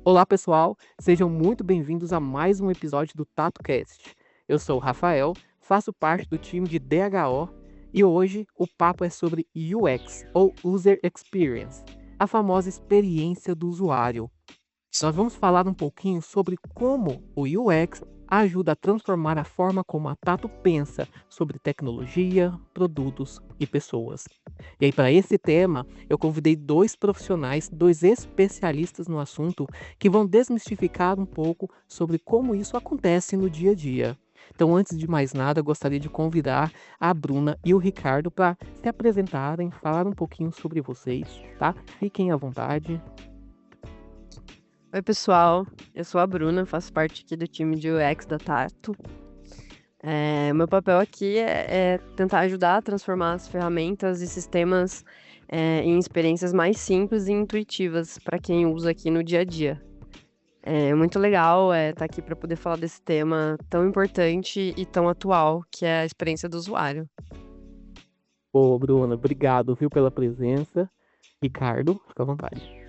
Olá, pessoal, sejam muito bem-vindos a mais um episódio do TatoCast. Eu sou o Rafael, faço parte do time de DHO e hoje o papo é sobre UX, ou User Experience, a famosa experiência do usuário. Nós vamos falar um pouquinho sobre como o UX ajuda a transformar a forma como a Tato pensa sobre tecnologia, produtos e pessoas. E aí, para esse tema, eu convidei dois profissionais, dois especialistas no assunto, que vão desmistificar um pouco sobre como isso acontece no dia a dia. Então, antes de mais nada, eu gostaria de convidar a Bruna e o Ricardo para se apresentarem, falar um pouquinho sobre vocês, tá? Fiquem à vontade. Oi, pessoal. Eu sou a Bruna, faço parte aqui do time de UX da Tato. Meu papel aqui é tentar ajudar a transformar as ferramentas e sistemas em experiências mais simples e intuitivas para quem usa aqui no dia a dia. É muito legal estar aqui para poder falar desse tema tão importante e tão atual, que é a experiência do usuário. Ô, Bruna, obrigado, viu, pela presença. Ricardo, fica à vontade.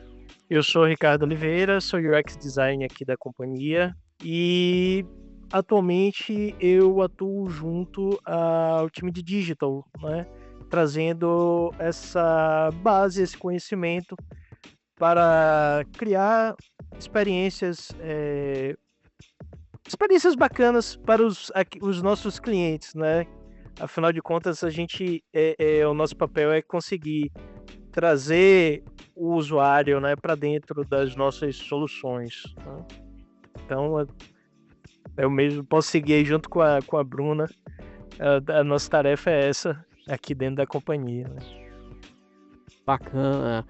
Eu sou o Ricardo Oliveira, sou UX Design aqui da companhia e atualmente eu atuo junto ao time de Digital, né? Trazendo essa base, esse conhecimento para criar experiências, experiências bacanas para os nossos clientes, né? Afinal de contas, o nosso papel é conseguir trazer o usuário, né, para dentro das nossas soluções, né? Então, eu mesmo posso seguir aí junto com a Bruna. A nossa tarefa é essa aqui dentro da companhia, né? Bacana.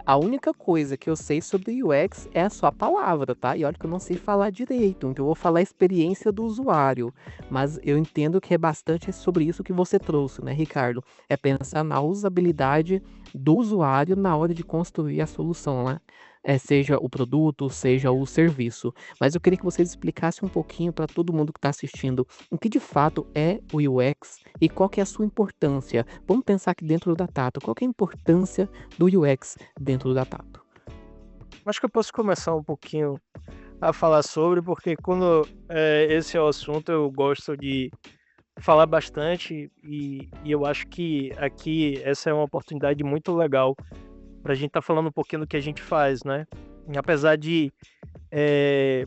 A única coisa que eu sei sobre UX é a sua palavra, tá? E olha que eu não sei falar direito, então eu vou falar a experiência do usuário. Mas eu entendo que é bastante sobre isso que você trouxe, né, Ricardo? É pensar na usabilidade do usuário na hora de construir a solução, né? Seja o produto, seja o serviço. Mas eu queria que vocês explicassem um pouquinho para todo mundo que está assistindo o que de fato é o UX e qual que é a sua importância. Vamos pensar aqui dentro da Tato, qual que é a importância do UX dentro da Tato? Acho que eu posso começar um pouquinho a falar sobre, porque quando esse é o assunto, eu gosto de falar bastante e eu acho que aqui essa é uma oportunidade muito legal para a gente estar falando um pouquinho do que a gente faz, né? E apesar de eh,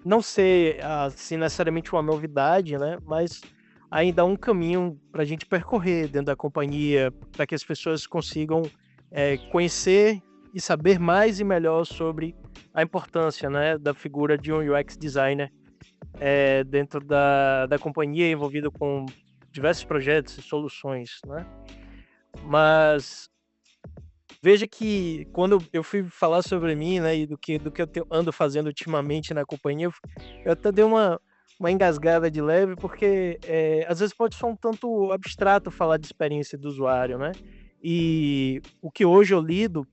não ser assim necessariamente uma novidade, né? Mas ainda há um caminho para a gente percorrer dentro da companhia, para que as pessoas consigam conhecer e saber mais e melhor sobre a importância, né, da figura de um UX designer dentro da companhia, envolvido com diversos projetos e soluções, né? Mas veja que quando eu fui falar sobre mim, né, e do que ando fazendo ultimamente na companhia, eu até dei uma engasgada de leve, porque às vezes pode ser um tanto abstrato falar de experiência do usuário, né? E o que hoje eu lido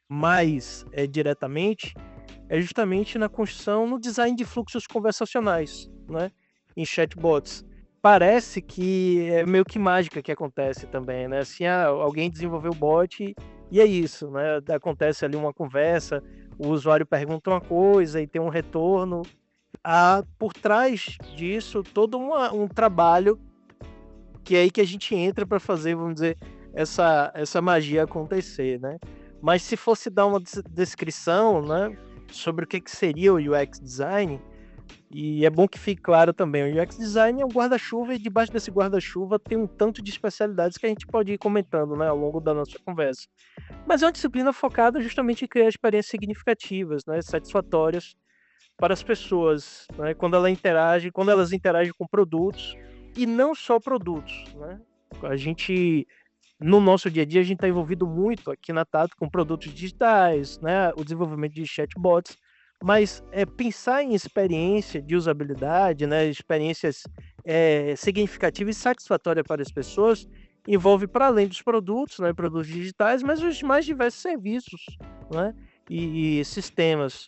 mais diretamente é justamente na construção, no design de fluxos conversacionais, né? Em chatbots. Parece que é meio que mágica que acontece também, né? Assim, alguém desenvolveu o bot e é isso, né? Acontece ali uma conversa, o usuário pergunta uma coisa e tem um retorno. Há por trás disso todo um trabalho que é aí que a gente entra para fazer, vamos dizer, essa magia acontecer, né? Mas se fosse dar uma descrição, né, sobre o que seria o UX design, e é bom que fique claro também, o UX design é um guarda-chuva e debaixo desse guarda-chuva tem um tanto de especialidades que a gente pode ir comentando, né, ao longo da nossa conversa. Mas é uma disciplina focada justamente em criar experiências significativas, né, satisfatórias para as pessoas, né, quando elas interagem com produtos e não só produtos, né? A gente no nosso dia a dia a gente está envolvido muito aqui na Tato com produtos digitais, né, o desenvolvimento de chatbots, mas pensar em experiência de usabilidade, né, experiências significativas e satisfatórias para as pessoas, envolve para além dos produtos, né, produtos digitais, mas os mais diversos serviços, né, e sistemas.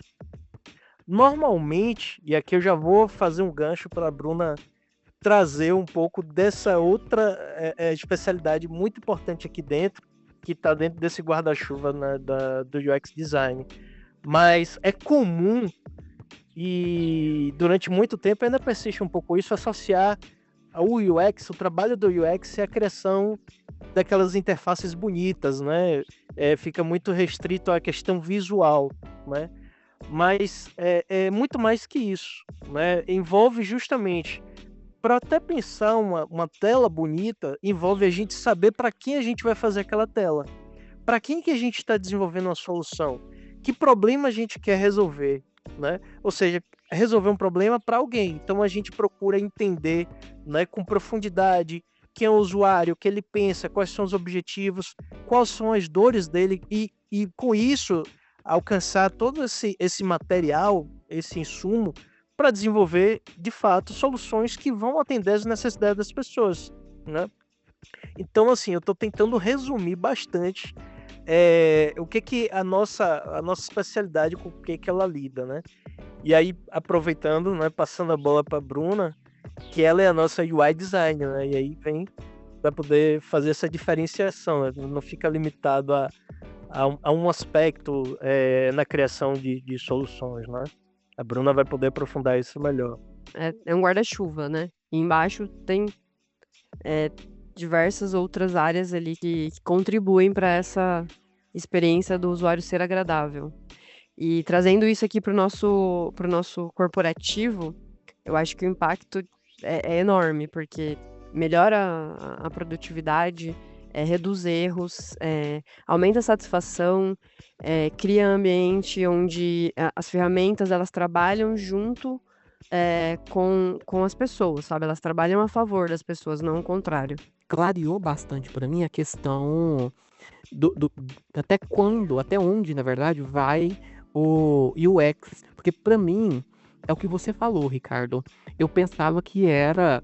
Normalmente, e aqui eu já vou fazer um gancho para a Bruna trazer um pouco dessa outra especialidade muito importante aqui dentro, que está dentro desse guarda-chuva, né, do UX Design. mas é comum e durante muito tempo ainda persiste um pouco isso, associar o UX, o trabalho do UX é a criação daquelas interfaces bonitas, né? Fica muito restrito à questão visual, né? Mas é muito mais que isso, né? Envolve justamente, para até pensar uma tela bonita, envolve a gente saber para quem a gente vai fazer aquela tela. Para quem que a gente está desenvolvendo uma solução? Que problema a gente quer resolver, né? Ou seja, resolver um problema para alguém. Então a gente procura entender, né, com profundidade quem é o usuário, o que ele pensa, quais são os objetivos, quais são as dores dele e com isso alcançar todo esse material, esse insumo para desenvolver de fato soluções que vão atender as necessidades das pessoas, né? Então assim, eu estou tentando resumir bastante o que a nossa especialidade, com o que ela lida, né? E aí, aproveitando, né, passando a bola para a Bruna, que ela é a nossa UI designer, né? E aí vem para poder fazer essa diferenciação, né? Não fica limitado a um aspecto na criação de soluções, né? A Bruna vai poder aprofundar isso melhor. É um guarda-chuva, né? E embaixo tem diversas outras áreas ali que contribuem para essa experiência do usuário ser agradável. E trazendo isso aqui para o nosso corporativo, eu acho que o impacto é enorme, porque melhora a produtividade, reduz erros, aumenta a satisfação, cria ambiente onde as ferramentas elas trabalham junto com as pessoas, sabe? Elas trabalham a favor das pessoas, não o contrário. Clareou bastante para mim a questão até onde, na verdade, vai o UX. Porque para mim, é o que você falou, Ricardo. Eu pensava que era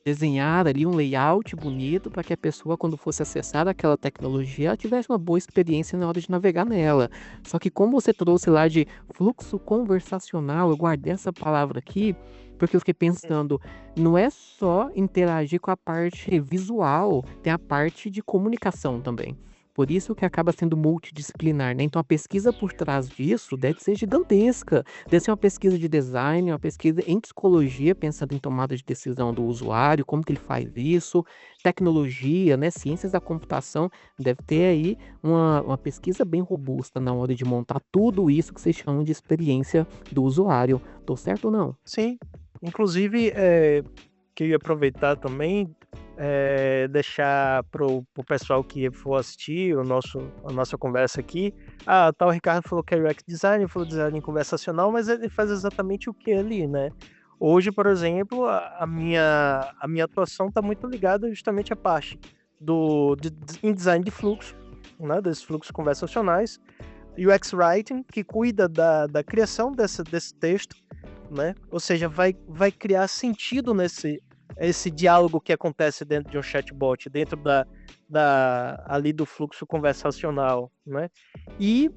desenhar ali um layout bonito para que a pessoa, quando fosse acessar aquela tecnologia, ela tivesse uma boa experiência na hora de navegar nela. Só que como você trouxe lá de fluxo conversacional, eu guardei essa palavra aqui, porque eu fiquei pensando, não é só interagir com a parte visual, tem a parte de comunicação também. Por isso que acaba sendo multidisciplinar, né? Então a pesquisa por trás disso deve ser gigantesca. Deve ser uma pesquisa de design, uma pesquisa em psicologia, pensando em tomada de decisão do usuário, como que ele faz isso, tecnologia, né? Ciências da computação, deve ter aí uma pesquisa bem robusta na hora de montar tudo isso que vocês chamam de experiência do usuário. Tô certo ou não? Sim, inclusive, queria aproveitar também, deixar pro pessoal que for assistir a nossa conversa aqui. Tá, o Ricardo falou que é UX design, falou design conversacional, mas ele faz exatamente o que ali, né? Hoje, por exemplo, a minha atuação está muito ligada justamente à parte em design de fluxo, né? Desses fluxos conversacionais, UX Writing, que cuida da criação desse texto, né? Ou seja, vai criar sentido esse diálogo que acontece dentro de um chatbot, dentro ali do fluxo conversacional, né? E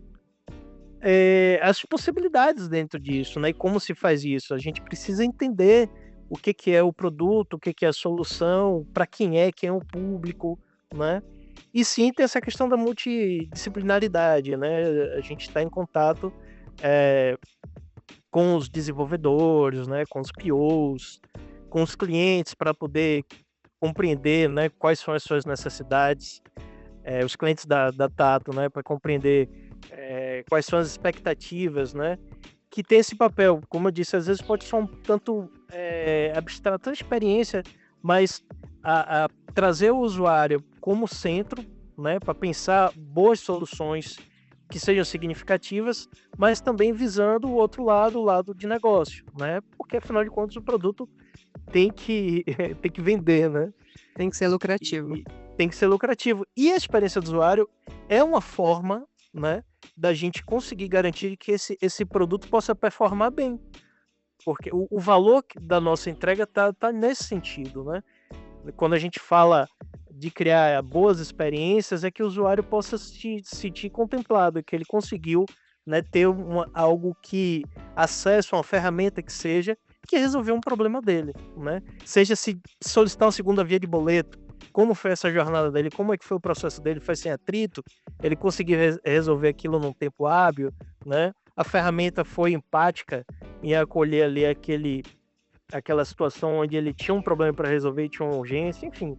as possibilidades dentro disso, né? E como se faz isso? A gente precisa entender o que é o produto, o que é a solução, para quem é o público, né? E sim, tem essa questão da multidisciplinaridade, né? A gente está em contato com os desenvolvedores, né? Com os POs, com os clientes, para poder compreender, né, quais são as suas necessidades, os clientes da Tato, né, para compreender quais são as expectativas, né, que tem esse papel, como eu disse, às vezes pode ser um tanto abstrato a experiência, mas a trazer o usuário como centro, né, para pensar boas soluções que sejam significativas, mas também visando o outro lado, o lado de negócio, né, porque afinal de contas o produto tem que vender, né? Tem que ser lucrativo. Tem que ser lucrativo. E a experiência do usuário é uma forma, né, da gente conseguir garantir que esse produto possa performar bem. Porque o valor da nossa entrega tá nesse sentido, né? Quando a gente fala de criar boas experiências, é que o usuário possa se sentir contemplado, que ele conseguiu, né, ter algo que acesso a uma ferramenta que resolveu um problema dele, né? Seja se solicitar uma segunda via de boleto, como foi essa jornada dele, como é que foi o processo dele, foi sem atrito, ele conseguiu resolver aquilo num tempo hábil, né? a ferramenta foi empática em acolher ali aquela situação onde ele tinha um problema para resolver e tinha uma urgência, enfim.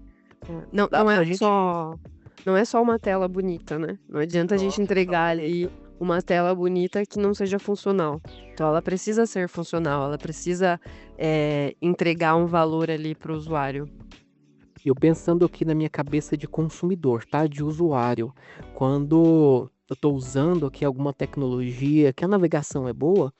Não, Dá não pra é gente... só uma tela bonita, né? Não adianta a gente Nossa, entregar ali uma tela bonita que não seja funcional. Então ela precisa ser funcional, ela precisa entregar um valor ali para o usuário. Eu pensando aqui na minha cabeça de consumidor, tá? De usuário. Quando eu estou usando aqui alguma tecnologia, que a navegação é boa,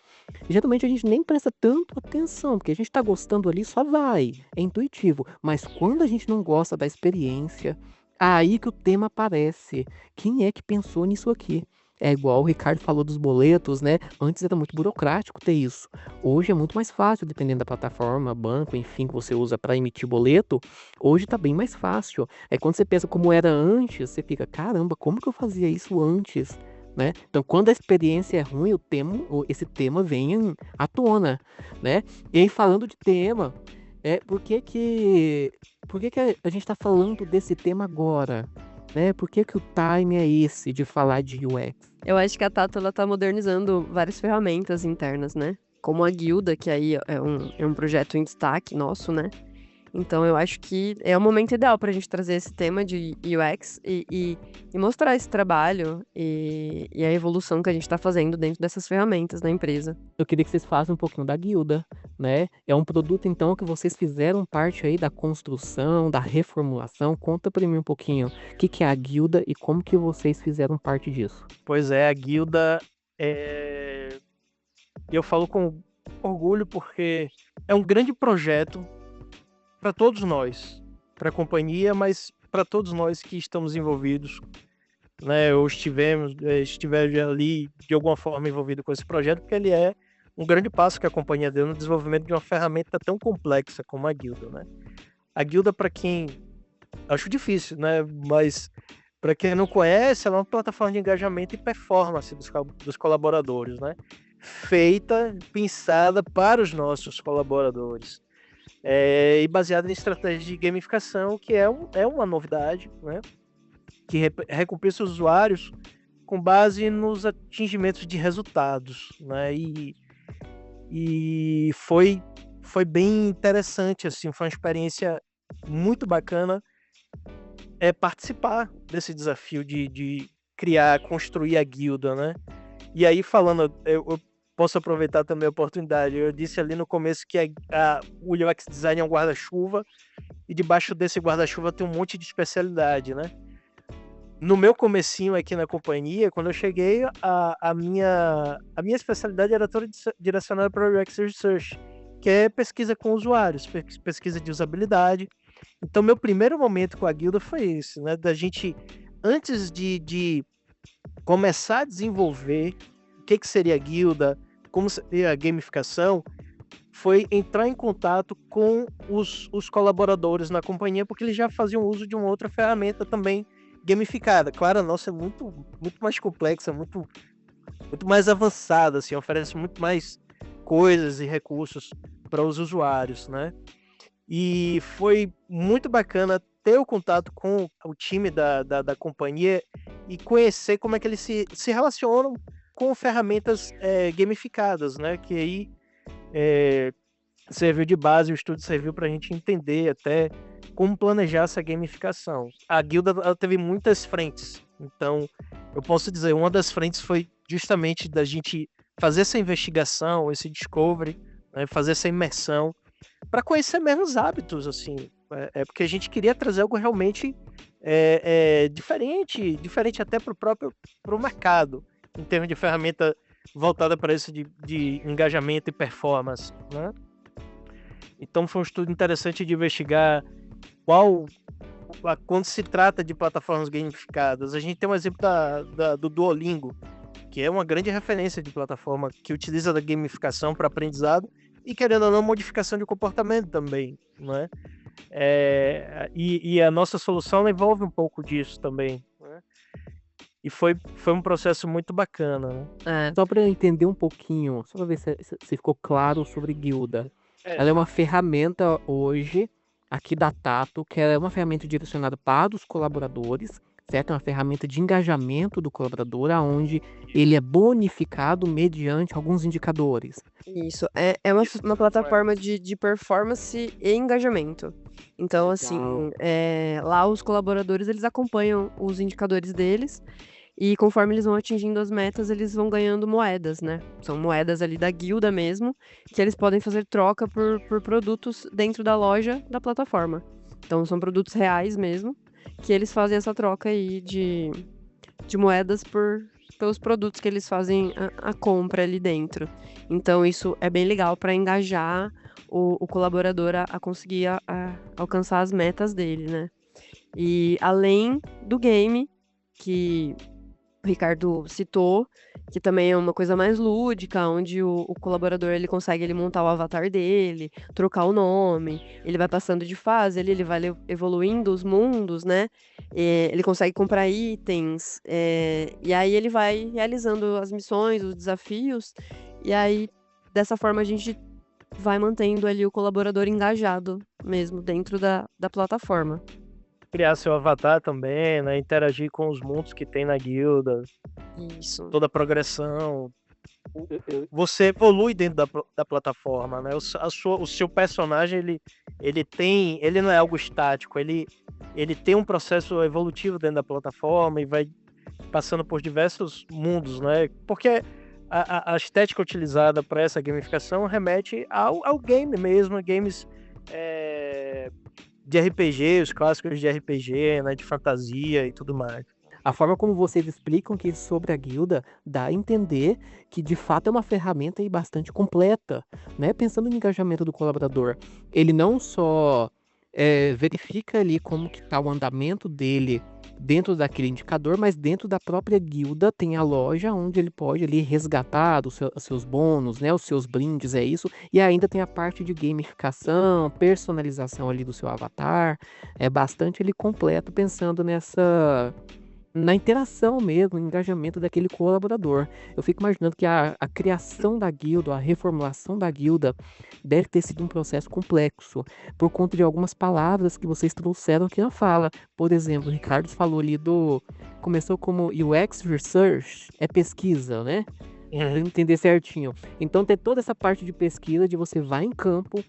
geralmente a gente nem presta tanto atenção, porque a gente está gostando ali, só vai, é intuitivo. Mas quando a gente não gosta da experiência, aí que o tema aparece. Quem é que pensou nisso aqui? É igual o Ricardo falou dos boletos, né? Antes era muito burocrático ter isso. Hoje é muito mais fácil, dependendo da plataforma, banco, enfim, que você usa para emitir boleto. Hoje tá bem mais fácil. É quando você pensa como era antes, você fica, caramba, como que eu fazia isso antes? Né? Então, quando a experiência é ruim, esse tema vem à tona, né? E aí, falando de tema, por que a gente está falando desse tema agora? Né? Por que o time é esse de falar de UX? Eu acho que a Tato ela tá modernizando várias ferramentas internas, né? Como a Guilda, que aí é um projeto em destaque nosso, né? Então eu acho que é o momento ideal para a gente trazer esse tema de UX e mostrar esse trabalho e a evolução que a gente está fazendo dentro dessas ferramentas da empresa. Eu queria que vocês façam um pouquinho da Guilda, né? É um produto, então, que vocês fizeram parte aí da construção, da reformulação. Conta pra mim um pouquinho o que é a Guilda e como que vocês fizeram parte disso. Pois é, a Guilda eu falo com orgulho porque é um grande projeto para todos nós, para a companhia, mas para todos nós que estamos envolvidos, né? Ou estiver ali de alguma forma envolvido com esse projeto, porque ele é um grande passo que a companhia deu no desenvolvimento de uma ferramenta tão complexa como a Guilda, né? A Guilda, para quem acho difícil, né? Mas para quem não conhece, ela é uma plataforma de engajamento e performance dos colaboradores, né? Feita, pensada para os nossos colaboradores. E baseada em estratégias de gamificação, que é uma novidade, né? Que recompensa os usuários com base nos atingimentos de resultados, né? E foi bem interessante, assim, foi uma experiência muito bacana participar desse desafio de construir a guilda, né? E aí, falando, eu posso aproveitar também a oportunidade. Eu disse ali no começo que o UX Design é um guarda-chuva, e debaixo desse guarda-chuva tem um monte de especialidade, né? No meu comecinho aqui na companhia, quando eu cheguei, a minha especialidade era toda direcionada para o UX Research, que é pesquisa com usuários, pesquisa de usabilidade. Então, meu primeiro momento com a guilda foi esse, né? Da gente, antes de começar a desenvolver o que seria a guilda, como seria a gamificação, foi entrar em contato com os colaboradores na companhia, porque eles já faziam uso de uma outra ferramenta também gamificada. Claro, a nossa é muito, muito mais complexa, muito, muito mais avançada, assim, oferece muito mais coisas e recursos para os usuários, né? E foi muito bacana ter o contato com o time da companhia e conhecer como é que eles se relacionam com ferramentas gamificadas, né? Que aí serviu de base, o estudo serviu para a gente entender até como planejar essa gamificação. A guilda ela teve muitas frentes, então eu posso dizer, uma das frentes foi justamente da gente fazer essa investigação, esse discovery, né? Fazer essa imersão, para conhecer mesmo os hábitos, assim, porque a gente queria trazer algo realmente diferente até para o mercado, em termos de ferramenta voltada para isso de engajamento e performance, né? Então foi um estudo interessante de investigar quando se trata de plataformas gamificadas. A gente tem um exemplo do Duolingo, que é uma grande referência de plataforma que utiliza da gamificação para aprendizado e, querendo ou não, modificação de comportamento também, né? E a nossa solução envolve um pouco disso também, né? E foi um processo muito bacana, né? Só para entender um pouquinho, só para ver se ficou claro sobre guilda. Ela é uma ferramenta hoje, aqui da Tato, que é uma ferramenta direcionada para os colaboradores, certo? É uma ferramenta de engajamento do colaborador, onde ele é bonificado mediante alguns indicadores. Isso, é uma plataforma de performance e engajamento. Então, assim, Legal. lá os colaboradores, eles acompanham os indicadores deles e conforme eles vão atingindo as metas, eles vão ganhando moedas, né? São moedas ali da guilda mesmo, que eles podem fazer troca por produtos dentro da loja da plataforma. Então, são produtos reais mesmo, que eles fazem essa troca aí de moedas pelos produtos que eles fazem a compra ali dentro. Então, isso é bem legal para engajar o colaborador a conseguir alcançar as metas dele, né? E além do game, que o Ricardo citou, que também é uma coisa mais lúdica, onde o colaborador ele consegue montar o avatar dele, trocar o nome, ele vai passando de fase, ele vai evoluindo os mundos, né? Ele consegue comprar itens, e aí ele vai realizando as missões, os desafios, e aí dessa forma a gente vai mantendo ali o colaborador engajado mesmo dentro da plataforma. Criar seu avatar também, né? Interagir com os mundos que tem na guilda, Isso. toda a progressão. Você evolui dentro da plataforma, né? O seu personagem, ele não é algo estático, ele tem um processo evolutivo dentro da plataforma e vai passando por diversos mundos, né? Porque a estética utilizada para essa gamificação remete ao game mesmo, games de RPG, os clássicos de RPG, né? De fantasia e tudo mais. A forma como vocês explicam que sobre a guilda dá a entender que de fato é uma ferramenta aí bastante completa, né? Pensando no engajamento do colaborador, ele não só verifica ali como que tá o andamento dele dentro daquele indicador, mas dentro da própria guilda tem a loja onde ele pode ali resgatar os seus bônus, né? Os seus brindes, é isso. E ainda tem a parte de gamificação, personalização ali do seu avatar. É bastante ele completo pensando na interação mesmo, no engajamento daquele colaborador. Eu fico imaginando que a criação da guilda, a reformulação da guilda deve ter sido um processo complexo, por conta de algumas palavras que vocês trouxeram aqui na fala. Por exemplo, o Ricardo falou ali começou como UX Research, é pesquisa, né? Pra entender certinho. Então tem toda essa parte de pesquisa, de você vai em campo,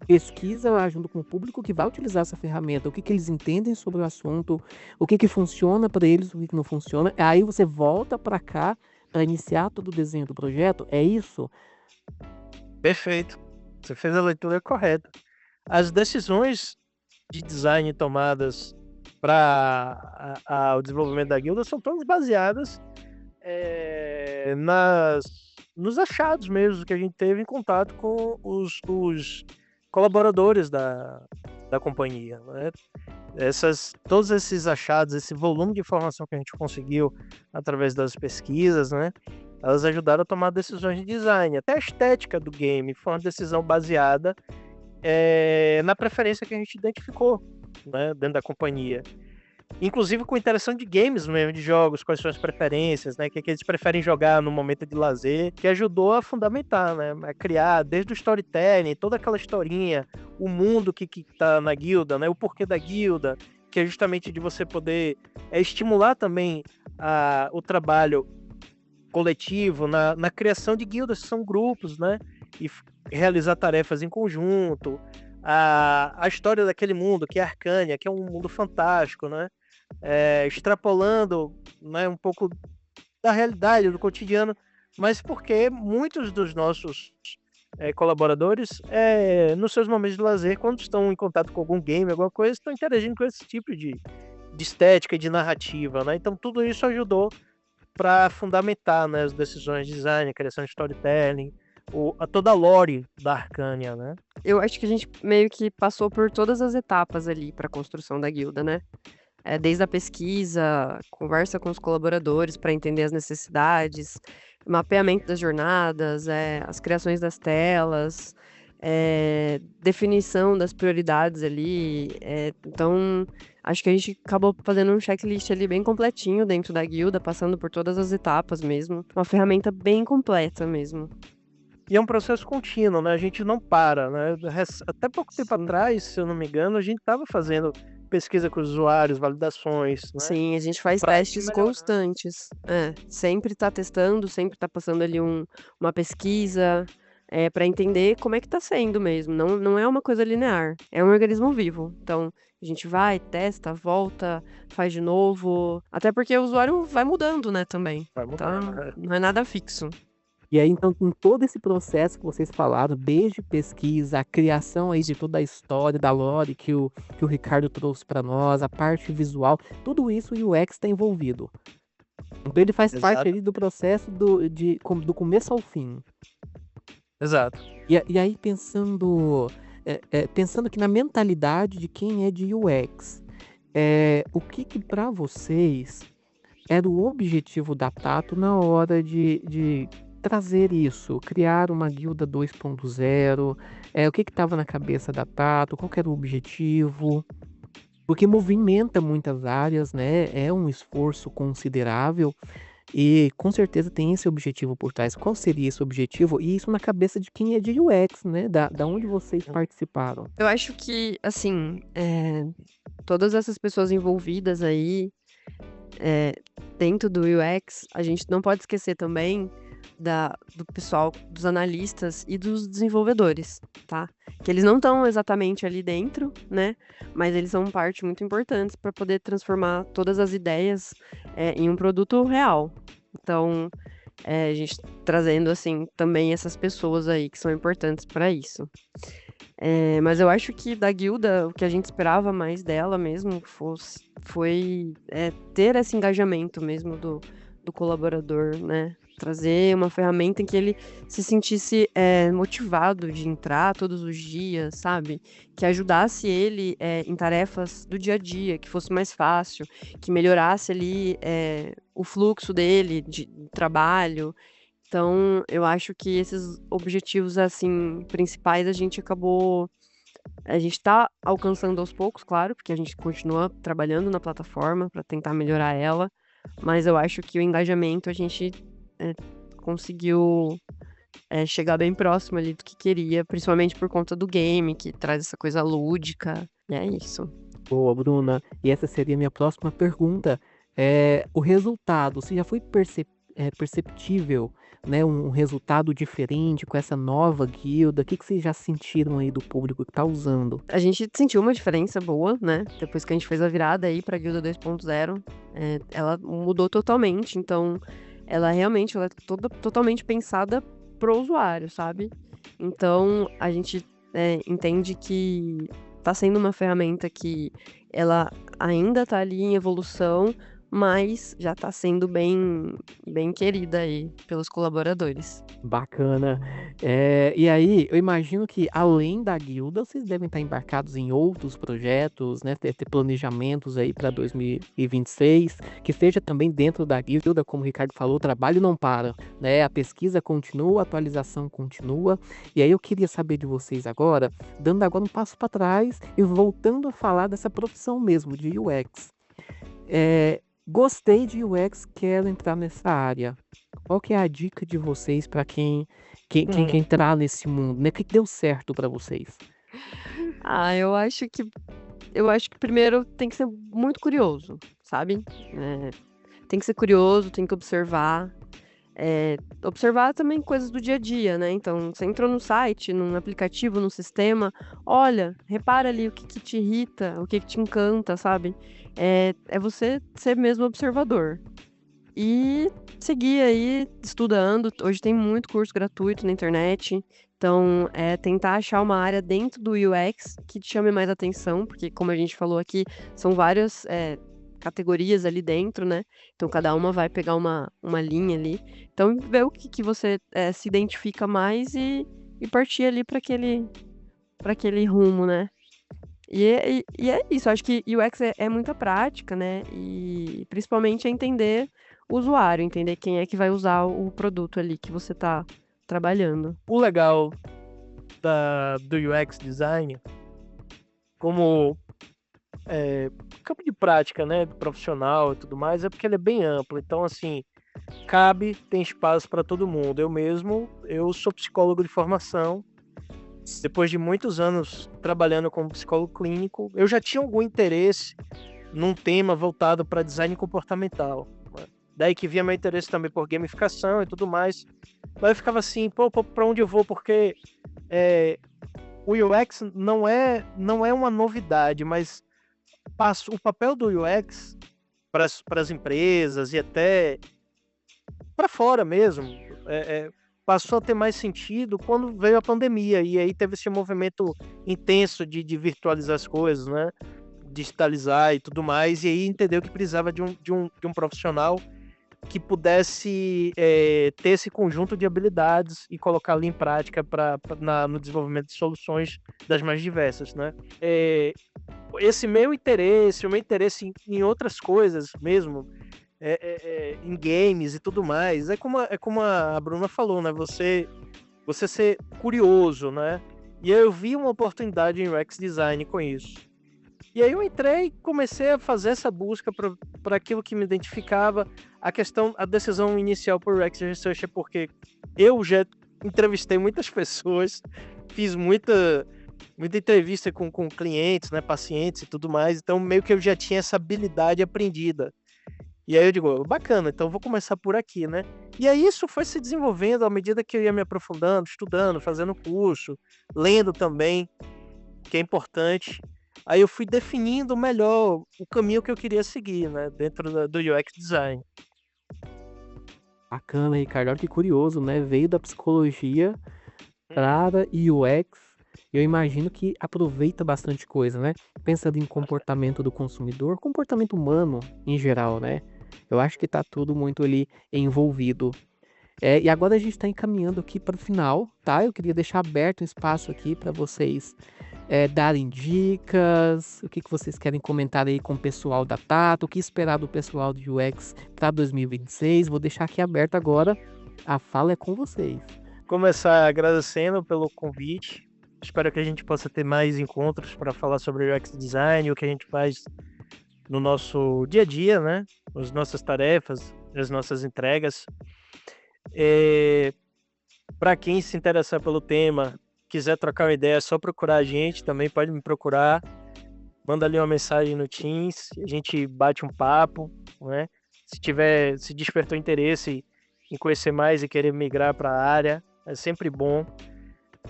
pesquisa junto com o público que vai utilizar essa ferramenta, o que eles entendem sobre o assunto, o que funciona para eles, o que não funciona. Aí você volta para cá para iniciar todo o desenho do projeto. É isso? Perfeito. Você fez a leitura correta. As decisões de design tomadas para o desenvolvimento da guilda são todas baseadas nos achados mesmo que a gente teve em contato com os colaboradores da companhia, né? Todos esses achados, esse volume de informação que a gente conseguiu através das pesquisas, né? Elas ajudaram a tomar decisões de design. Até a estética do game foi uma decisão baseada na preferência que a gente identificou, né, dentro da companhia. Inclusive com interação de games mesmo, de jogos, quais são as preferências, né? O que eles preferem jogar no momento de lazer, que ajudou a fundamentar, né? A criar desde o storytelling, toda aquela historinha, o mundo que tá na guilda, né? O porquê da guilda, que é justamente de você poder estimular também o trabalho coletivo, na criação de guildas, que são grupos, né? E realizar tarefas em conjunto. A história daquele mundo, que é Arcânia, que é um mundo fantástico, né? Extrapolando, né, um pouco da realidade, do cotidiano, mas porque muitos dos nossos colaboradores, nos seus momentos de lazer, quando estão em contato com algum game, alguma coisa, estão interagindo com esse tipo de estética e de narrativa, né? Então tudo isso ajudou para fundamentar, né, as decisões de design, a criação de storytelling, toda a lore da Arcânia, né? Eu acho que a gente meio que passou por todas as etapas ali para a construção da guilda, né? Desde a pesquisa, conversa com os colaboradores para entender as necessidades, mapeamento das jornadas, as criações das telas, definição das prioridades ali. Então, acho que a gente acabou fazendo um checklist ali bem completinho dentro da guilda, passando por todas as etapas mesmo. Uma ferramenta bem completa mesmo. E é um processo contínuo, né? A gente não para, né? Até pouco tempo Sim. atrás, se eu não me engano, a gente estava fazendo pesquisa com os usuários, validações, né? Sim, a gente faz Para ir testes melhorando. constantes. Sempre tá testando, sempre tá passando ali uma pesquisa, para entender como é que tá sendo mesmo. Não é uma coisa linear, é um organismo vivo. Então, a gente vai, testa, volta, faz de novo, até porque o usuário vai mudando, né, também. Vai mudando, Então, né? não é nada fixo. E aí, então, com todo esse processo que vocês falaram, desde pesquisa, a criação aí de toda a história da lore que o Ricardo trouxe para nós, a parte visual, tudo isso o UX está envolvido. Então ele faz parte Exato, ali do processo do começo ao fim. exato. E aí pensando que na mentalidade de quem é de UX, o que para vocês era o objetivo da Tato na hora de trazer isso, criar uma guilda 2.0, o que estava na cabeça da Tato, qual que era o objetivo? Porque movimenta muitas áreas, né? É um esforço considerável e com certeza tem esse objetivo por trás. Qual seria esse objetivo? E isso na cabeça de quem é de UX, né? Da onde vocês participaram. Eu acho que, assim, todas essas pessoas envolvidas aí, eh, dentro do UX, a gente não pode esquecer também do pessoal, dos analistas e dos desenvolvedores, tá? Que eles não estão exatamente ali dentro, né? Mas eles são parte muito importante para poder transformar todas as ideias, em um produto real. Então, a gente trazendo, assim, também essas pessoas aí que são importantes para isso. Mas eu acho que da guilda, o que a gente esperava mais dela mesmo foi ter esse engajamento mesmo do colaborador, né? Trazer uma ferramenta em que ele se sentisse motivado de entrar todos os dias, sabe? Que ajudasse ele em tarefas do dia a dia, que fosse mais fácil, que melhorasse ali o fluxo dele de trabalho. Então, eu acho que esses objetivos, assim, principais, a gente tá alcançando aos poucos, claro, porque a gente continua trabalhando na plataforma para tentar melhorar ela, mas eu acho que o engajamento a gente, eh, conseguiu, chegar bem próximo ali do que queria, principalmente por conta do game, que traz essa coisa lúdica, e é isso. Boa, Bruna. E essa seria a minha próxima pergunta. O resultado, se já foi perceptível, né, um resultado diferente com essa nova guilda? O que vocês já sentiram aí do público que está usando? A gente sentiu uma diferença boa, né, depois que a gente fez a virada aí pra Guilda 2.0, ela mudou totalmente, então ela é totalmente pensada pro usuário, sabe. Então a gente, entende que tá sendo uma ferramenta que ela ainda tá ali em evolução, mas já tá sendo bem querida aí pelos colaboradores. Bacana. E aí, eu imagino que além da guilda, vocês devem estar embarcados em outros projetos, né? Ter planejamentos aí para 2026, que seja também dentro da guilda, como o Ricardo falou, o trabalho não para, né? A pesquisa continua, a atualização continua. E aí eu queria saber de vocês agora, dando agora um passo para trás e voltando a falar dessa profissão mesmo de UX. Gostei de UX, quero entrar nessa área. Qual que é a dica de vocês para quem quer Hum, entrar nesse mundo, né? O que que deu certo para vocês? Ah, eu acho que primeiro tem que ser muito curioso, sabe. Tem que ser curioso, tem que observar, observar também coisas do dia a dia, né, então você entrou no site, num aplicativo, num sistema, olha, repara ali o que que te irrita, o que que te encanta, sabe. É você ser mesmo observador. E seguir aí estudando, hoje tem muito curso gratuito na internet, então, tentar achar uma área dentro do UX que te chame mais atenção, porque como a gente falou aqui, são várias, categorias ali dentro, né, então cada uma vai pegar uma linha ali. Então ver o que que você, se identifica mais e partir ali para aquele rumo, né. E é isso, acho que UX é muita prática, né, e principalmente é entender o usuário, entender quem é que vai usar o produto ali que você tá trabalhando. o legal do UX design, como campo de prática, né, do profissional e tudo mais, é porque ele é bem amplo. Então, assim, cabe, tem espaço para todo mundo. Eu sou psicólogo de formação. Depois de muitos anos trabalhando como psicólogo clínico, eu já tinha algum interesse num tema voltado para design comportamental. Daí que vinha meu interesse também por gamificação e tudo mais. Mas eu ficava assim, pô, para onde eu vou? Porque o UX não é uma novidade, mas o papel do UX para as empresas e até para fora mesmo, passou a ter mais sentido quando veio a pandemia. E aí teve esse movimento intenso de virtualizar as coisas, né? Digitalizar e tudo mais. E aí entendeu que precisava de um profissional que pudesse ter esse conjunto de habilidades e colocá-lo em prática no desenvolvimento de soluções das mais diversas, né? Esse meu interesse, o meu interesse em outras coisas mesmo, em games e tudo mais, é como a Bruna falou, né? Você ser curioso, né? E eu vi uma oportunidade em UX Design com isso. E aí eu entrei e comecei a fazer essa busca para aquilo que me identificava. A decisão inicial por UX Research é porque eu já entrevistei muitas pessoas, fiz muita entrevista com clientes, né, pacientes e tudo mais, então meio que eu já tinha essa habilidade aprendida. E aí eu digo, bacana, então vou começar por aqui, né? E aí isso foi se desenvolvendo à medida que eu ia me aprofundando, estudando, fazendo curso, lendo também, que é importante. Aí eu fui definindo melhor o caminho que eu queria seguir, né, dentro do UX Design. Bacana, Ricardo. Olha que curioso, né? Veio da psicologia para UX. Eu imagino que aproveita bastante coisa, né? Pensando em comportamento do consumidor, comportamento humano em geral, né? Eu acho que tá tudo muito ali envolvido. E agora a gente está encaminhando aqui para o final, tá? Eu queria deixar aberto um espaço aqui para vocês darem dicas, o que vocês querem comentar aí com o pessoal da Tato, o que esperar do pessoal do UX para 2026. Vou deixar aqui aberto agora, a fala é com vocês. Começar agradecendo pelo convite, espero que a gente possa ter mais encontros para falar sobre UX Design, o que a gente faz no nosso dia a dia, né? As nossas tarefas, as nossas entregas. Para quem se interessar pelo tema, quiser trocar uma ideia, é só procurar a gente, também pode me procurar, manda ali uma mensagem no Teams, a gente bate um papo, né? Se despertou interesse em conhecer mais e querer migrar para a área, é sempre bom.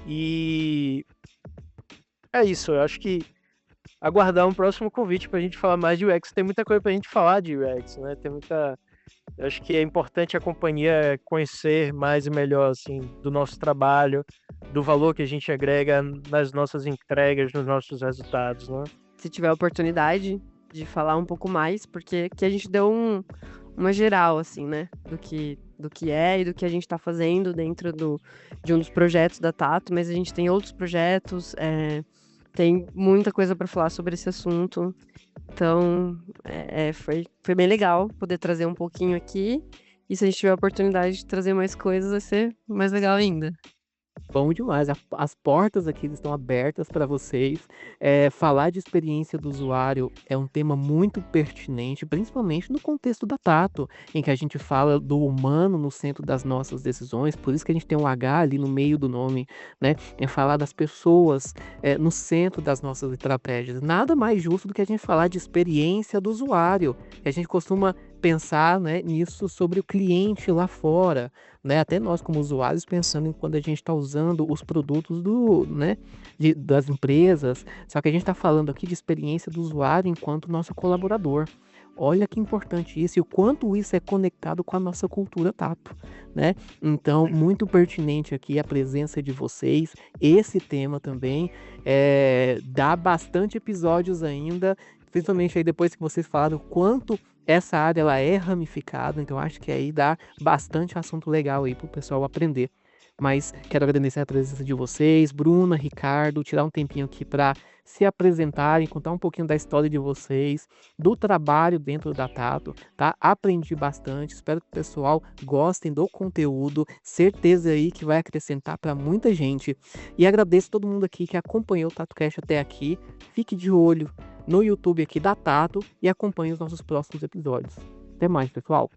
E é isso, eu acho que aguardar um próximo convite para a gente falar mais de UX. Tem muita coisa para a gente falar de UX, né? Eu acho que é importante a companhia conhecer mais e melhor assim, do nosso trabalho, do valor que a gente agrega nas nossas entregas, nos nossos resultados, né? Se tiver a oportunidade de falar um pouco mais, porque aqui a gente deu uma geral, assim, né? Do que é e do que a gente está fazendo dentro de um dos projetos da Tato, mas a gente tem outros projetos, tem muita coisa para falar sobre esse assunto. Então, foi bem legal poder trazer um pouquinho aqui. E se a gente tiver a oportunidade de trazer mais coisas, vai ser mais legal ainda. Bom demais, as portas aqui estão abertas para vocês. Falar de experiência do usuário é um tema muito pertinente, principalmente no contexto da Tato, em que a gente fala do humano no centro das nossas decisões, por isso que a gente tem um H ali no meio do nome, né? É falar das pessoas no centro das nossas estratégias. Nada mais justo do que a gente falar de experiência do usuário. A gente costuma pensar, né, nisso sobre o cliente lá fora, né? Até nós como usuários pensando em quando a gente está usando os produtos das empresas. Só que a gente está falando aqui de experiência do usuário enquanto nosso colaborador. Olha que importante isso e o quanto isso é conectado com a nossa cultura Tato, né? Então, muito pertinente aqui a presença de vocês. Esse tema também dá bastante episódios ainda, principalmente aí depois que vocês falaram o quanto essa área ela é ramificada, então acho que aí dá bastante assunto legal aí pro pessoal aprender. Mas quero agradecer a presença de vocês, Bruna, Ricardo, tirar um tempinho aqui para se apresentarem, contar um pouquinho da história de vocês, do trabalho dentro da Tato, tá? Aprendi bastante, espero que o pessoal gostem do conteúdo, certeza aí que vai acrescentar para muita gente. E agradeço todo mundo aqui que acompanhou o TatoCast até aqui. Fique de olho no YouTube aqui da Tato e acompanhe os nossos próximos episódios. Até mais, pessoal!